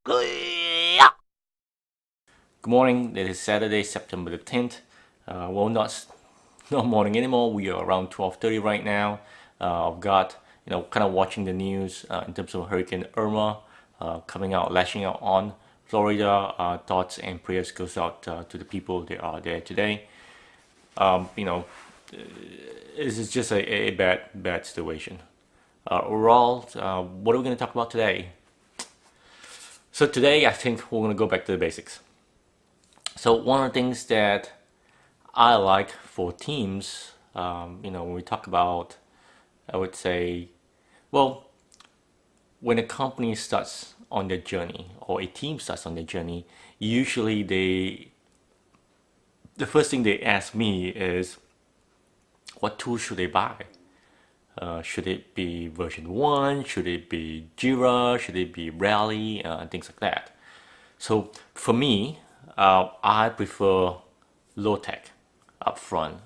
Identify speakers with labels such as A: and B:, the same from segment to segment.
A: Good morning. It is Saturday, September the 10th. Well, not morning anymore. We are around 12:30 right now. I've got kind of watching the news in terms of Hurricane Irma coming out, lashing out on Florida. Thoughts and prayers goes out to the people that are there today. Um, you know, this is just a bad situation. Overall, what are we going to talk about today? So today, I think we're going to go back to the basics. So one of the things that I like for teams, when we talk about, I would say, well, when a company starts on their journey or a team starts on their journey, usually the first thing they ask me is, what tool should they buy? Should it be version 1? Should it be Jira? Should it be Rally? And things like that. So for me, I prefer low tech up front.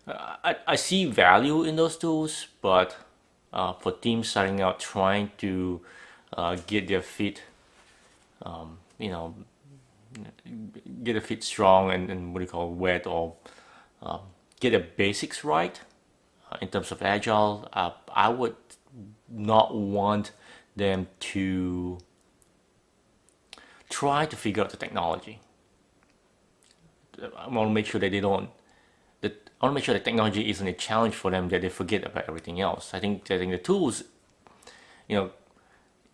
A: I see value in those tools, but for teams starting out trying to get their feet, you know, get their feet strong and what do you call wet or get the basics right in terms of agile, I would not want them to try to figure out the technology. I want to make sure that they don't. That I want to make sure that technology isn't a challenge for them that they forget about everything else. I think the tools, you know,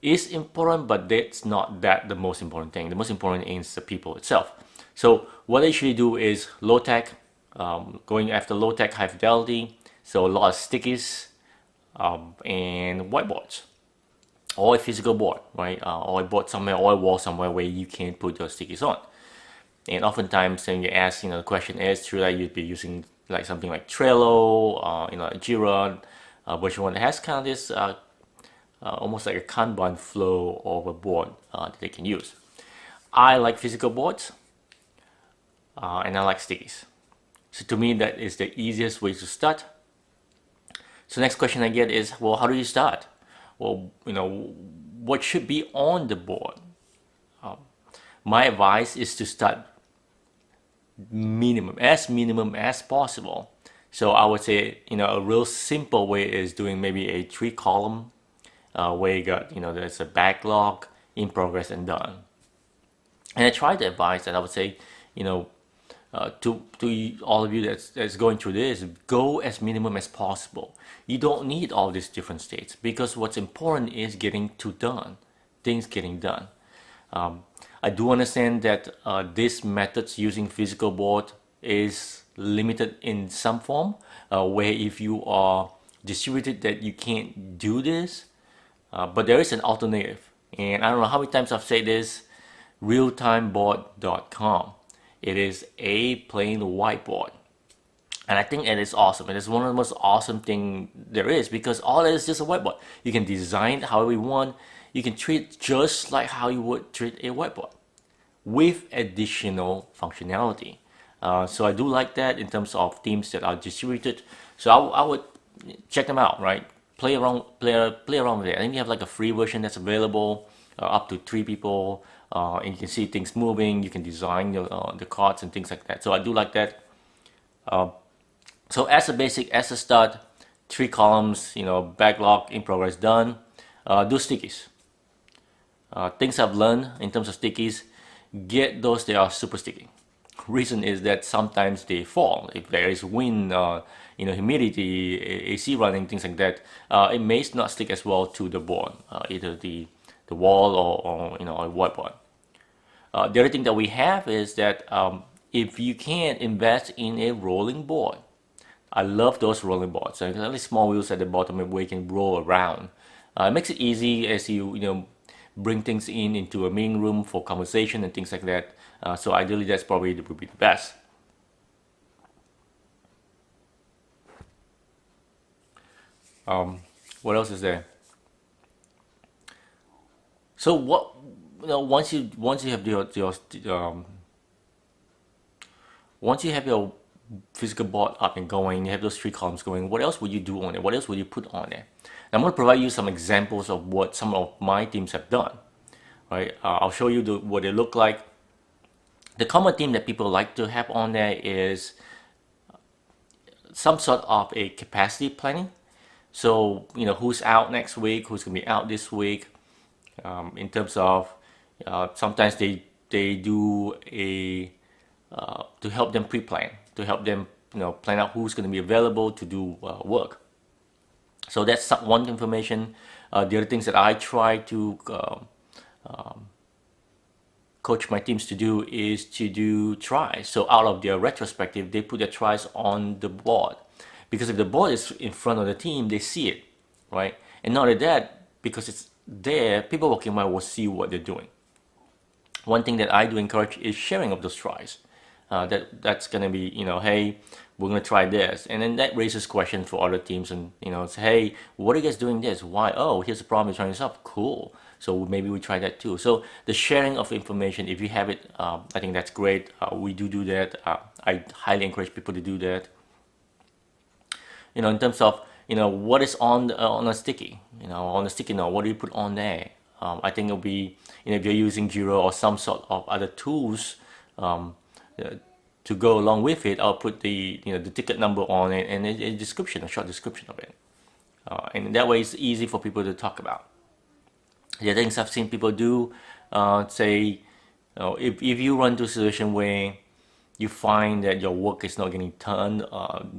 A: is important, but that's not the most important thing. The most important thing is the people itself. So what I usually do is low tech, going after low tech, high fidelity. So a lot of stickies and whiteboards, or a physical board, right? Or a board somewhere, or a wall somewhere where you can put your stickies on. And oftentimes, when you ask, the question is, should I you'd be using like something like Trello, Jira, version one that has kind of this almost like a Kanban flow of a board that they can use. I like physical boards and I like stickies. So to me, that is the easiest way to start. So next question I get is, well, how do you start? Well, what should be on the board? My advice is to start minimum as possible. So I would say, a real simple way is doing maybe a 3 column where you got, there's a backlog, in progress, and done. And I try to advise that I would say, to all of you that's going through this, go as minimum as possible. You don't need all these different states because what's important is getting to done, things getting done. I do understand that this methods using physical board is limited in some form, where if you are distributed that you can't do this, but there is an alternative. And I don't know how many times I've said this, realtimeboard.com. It is a plain whiteboard. And I think it is awesome. It is one of the most awesome thing there is because all it is just a whiteboard. You can design it however you want. You can treat it just like how you would treat a whiteboard with additional functionality. So I do like that in terms of themes that are distributed. So I would check them out, right? Play around with it. I think you have like a free version that's available up to 3 people, and you can see things moving. You can design the cards and things like that. So I do like that. So as a start, 3 columns, backlog, in progress, done. Do stickies. Things I've learned in terms of stickies, get those that are super sticky. Reason is that sometimes they fall. If there is wind, humidity, AC running, things like that, it may not stick as well to the board, either the wall or a whiteboard. The other thing that we have is that if you can invest in a rolling board, I love those rolling boards. So only small wheels at the bottom where you can roll around. It makes it easy as you bring things into a meeting room for conversation and things like that. So ideally, that's probably would be the best. What else is there? So what once you have once you have your physical board up and going, you have those 3 columns going. What else would you do on it? What else would you put on there? And I'm going to provide you some examples of what some of my teams have done. right? I'll show you what they look like. The common theme that people like to have on there is some sort of a capacity planning. So, who's out next week, who's gonna be out this week, in terms of sometimes they do a to help them pre-plan, to help them plan out who's going to be available to do work. So that's one information. The other things that I try to coach my teams to do is to do tries. So out of their retrospective, they put their tries on the board, because if the board is in front of the team, they see it, right? And not only that, because it's there, people working by will see what they're doing. One thing that I do encourage is sharing of those tries. That's gonna be, hey, we're gonna try this, and then that raises questions for other teams, and say, hey, what are you guys doing this? Why? Oh, here's the problem you're trying to solve. Cool. So maybe we try that too. So the sharing of information, if you have it, I think that's great. We do that. I highly encourage people to do that. In terms of what is on on a sticky, on a sticky note, what do you put on there? I think it'll be, if you're using Jira or some sort of other tools to go along with it, I'll put the the ticket number on it and a description, a short description of it, and that way it's easy for people to talk about. The other things I've seen people do, say, if you run to a situation where you find that your work is not getting done,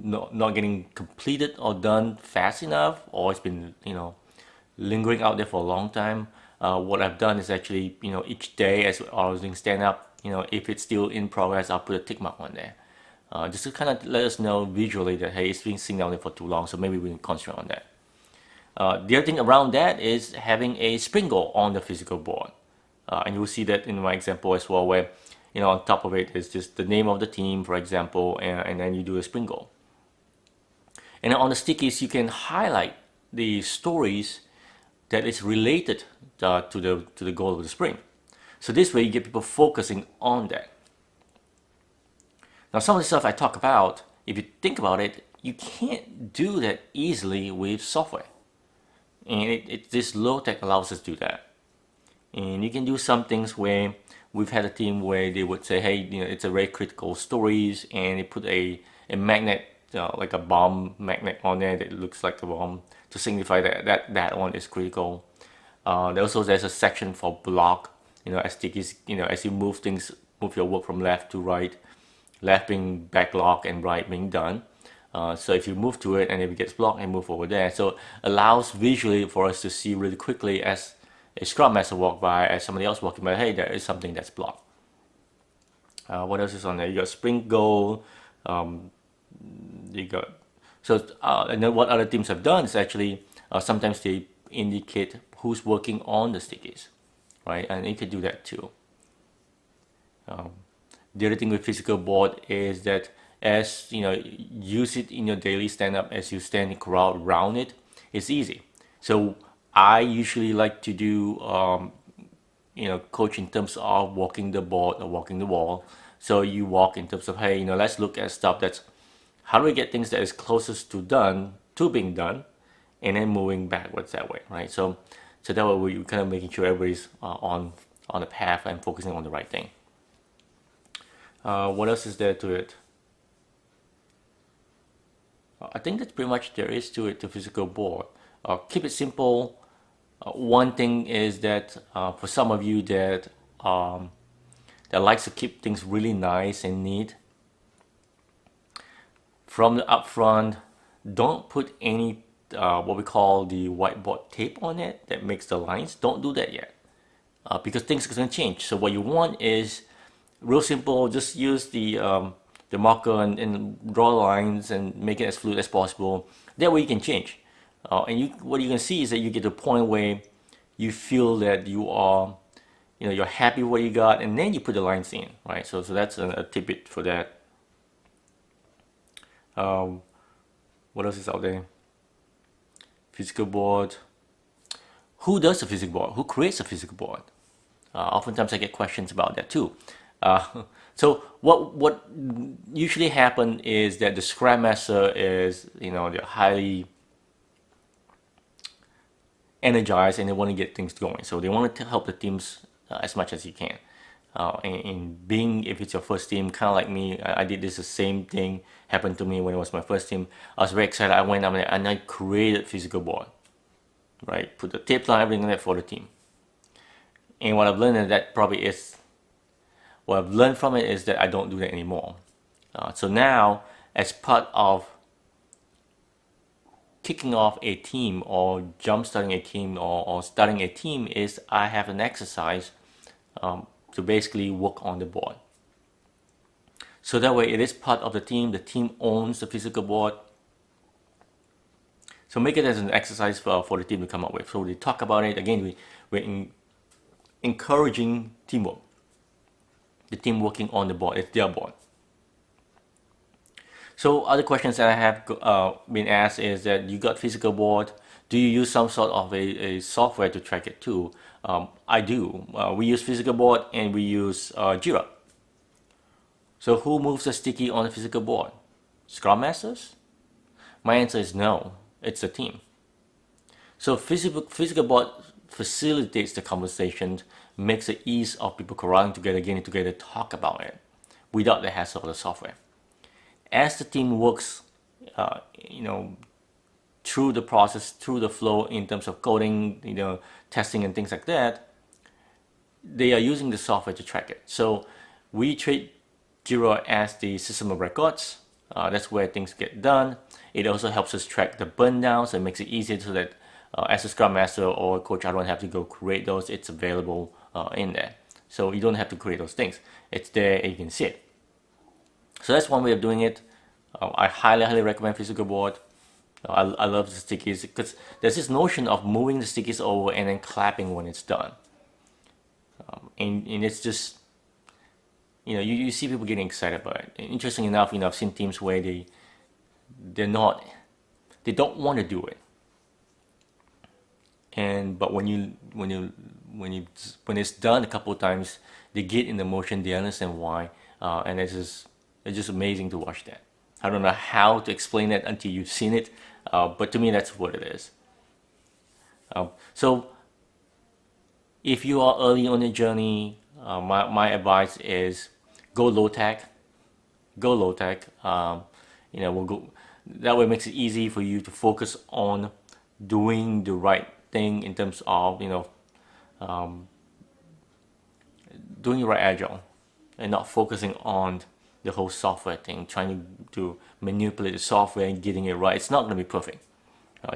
A: not getting completed or done fast enough, or it's been lingering out there for a long time. What I've done is actually each day as I was doing stand up, if it's still in progress, I'll put a tick mark on there, just to kind of let us know visually that hey, it's been sitting down there for too long, so maybe we can concentrate on that. The other thing around that is having a sprint goal on the physical board, and you'll see that in my example as well, where on top of it is just the name of the team, for example, and then you do a sprint goal. And on the stickies, you can highlight the stories that is related to the goal of the sprint. So this way you get people focusing on that. Now some of the stuff I talk about, if you think about it, you can't do that easily with software. And this low tech allows us to do that. And you can do some things where we've had a team where they would say, hey, it's a very critical stories, and they put a magnet, like a bomb magnet on there that looks like a bomb to signify that one is critical. There's a section for block, as stickies, as you move your work from left to right, left being backlog and right being done. So if you move to it and if it gets blocked, and move over there. So it allows visually for us to see really quickly as a Scrum Master walk by, as somebody else walking by, hey, there is something that's blocked. What else is on there? You got sprint goal. You got and then what other teams have done is actually sometimes they indicate who's working on the stickies, right? And you can do that too. The other thing with physical board is that as use it in your daily stand-up, as you stand in crowd around it, it's easy. So I usually like to do coach in terms of walking the board or walking the wall. So you walk in terms of, hey, let's look at stuff that's, how do we get things that is closest to being done, and then moving backwards that way, right? So that way we're kind of making sure everybody's on the path and focusing on the right thing. What else is there to it? I think that's pretty much there is to it, to physical board. Keep it simple. One thing is that for some of you that likes to keep things really nice and neat, from the upfront, don't put any what we call the whiteboard tape on it that makes the lines. Don't do that yet, because things are going to change. So what you want is real simple. Just use the marker and draw lines and make it as fluid as possible. That way you can change. And what you're going to see is that you get to a point where you feel that you are, you're happy with what you got, and then you put the lines in, right? So that's a tidbit for that. What else is out there? Physical board. Who does the physical board? Who creates a physical board? Oftentimes I get questions about that too. So what usually happen is that the Scrum Master is, they're highly energized and they want to get things going. So they want to help the teams as much as you can. And being, if it's your first team, kind of like me, I did this, the same thing happened to me when it was my first team. I was very excited. I went up there and I created physical board, right? Put the tape line, everything there for the team. And what I've learned is that what I've learned from it is that I don't do that anymore. So now, as part of kicking off a team or jump-starting a team or starting a team, is I have an exercise to basically work on the board. So that way it is part of the team owns the physical board. So make it as an exercise for the team to come up with. So we talk about it, again, we're encouraging teamwork. The team working on the board, it's their board. So other questions that I have been asked is that you got physical board, do you use some sort of a software to track it too? I do. We use physical board and we use Jira. So who moves the sticky on the physical board? Scrum Masters? My answer is no, it's the team. So physical board facilitates the conversation, makes it easy of people corralling together, getting together, talk about it, without the hassle of the software. As the team works, through the process, through the flow in terms of coding, testing and things like that, they are using the software to track it. So we treat Jira as the system of records. That's where things get done. It also helps us track the burn down, so it makes it easier so that as a Scrum Master or Coach, I don't have to go create those. It's available in there. So you don't have to create those things. It's there and you can see it. So that's one way of doing it. I highly recommend physical board. I love the stickies because there's this notion of moving the stickies over and then clapping when it's done. And it's just, you see people getting excited about it. And interesting enough, I've seen teams where they don't want to do it. But when it's done a couple of times, they get in the motion, they understand why, and it's just amazing to watch that. I don't know how to explain that until you've seen it, but to me that's what it is. So if you are early on the journey, my advice is go low tech. We'll go. That way it makes it easy for you to focus on doing the right thing in terms of doing the right agile and not focusing on the whole software thing, trying to manipulate the software and getting it right. It's not going to be perfect.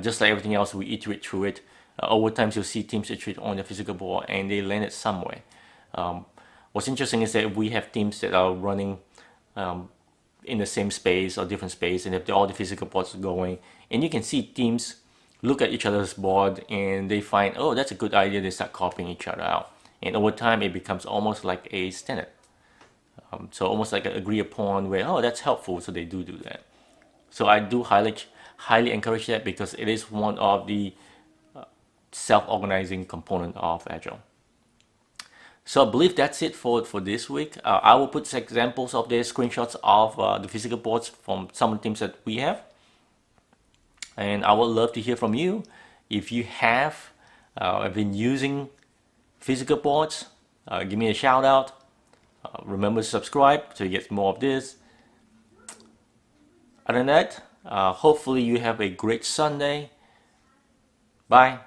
A: Just like everything else, we iterate through it. Over time, you'll see teams iterate on the physical board and they land it somewhere. What's interesting is that we have teams that are running in the same space or different space, and if all the physical boards are going, and you can see teams look at each other's board and they find, oh, that's a good idea. They start copying each other out, and over time it becomes almost like a standard. So almost like an agree upon where, oh, that's helpful, so they do that. So I do highly encourage that because it is one of the self-organizing component of Agile. So I believe that's it for this week. I will put examples of the screenshots of the physical boards from some of the teams that we have. And I would love to hear from you. If you have been using physical boards, give me a shout out. Remember to subscribe so you get more of this. Other than that, hopefully you have a great Sunday. Bye.